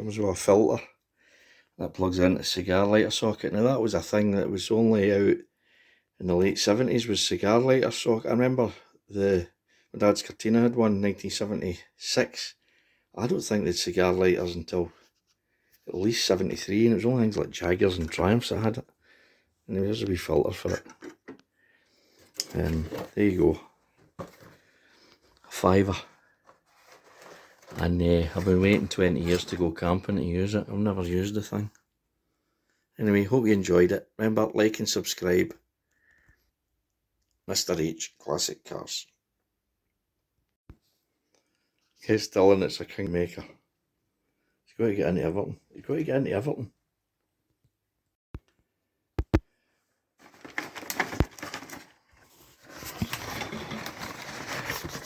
comes with a filter that plugs into a cigar lighter socket. Now that was a thing that was only out in the late 70s, was cigar lighter socket. I remember my dad's Cortina had one in 1976. I don't think they'd cigar lighters until at least 73, and it was only things like Jaggers and Triumphs that had it. And there's a wee filter for it. There you go. A £5. And I've been waiting 20 years to go camping to use it. I've never used the thing. Anyway, hope you enjoyed it. Remember, like and subscribe. Mr. H Classic Cars. He's still in, it's a Kingmaker. He's got to get into Everton. He's got to get into Everton.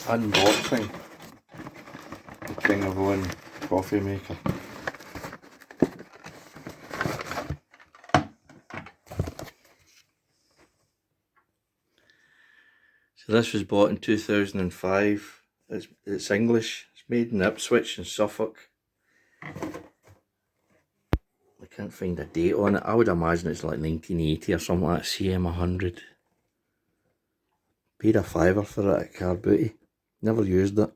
Unboxing the Kingavon coffee maker. So this was bought in 2005. It's English. It's made in Ipswich in Suffolk. I can't find a date on it. I would imagine it's like 1980 or something like that. CM100. Paid a £5 for it at Car Booty. Never used it.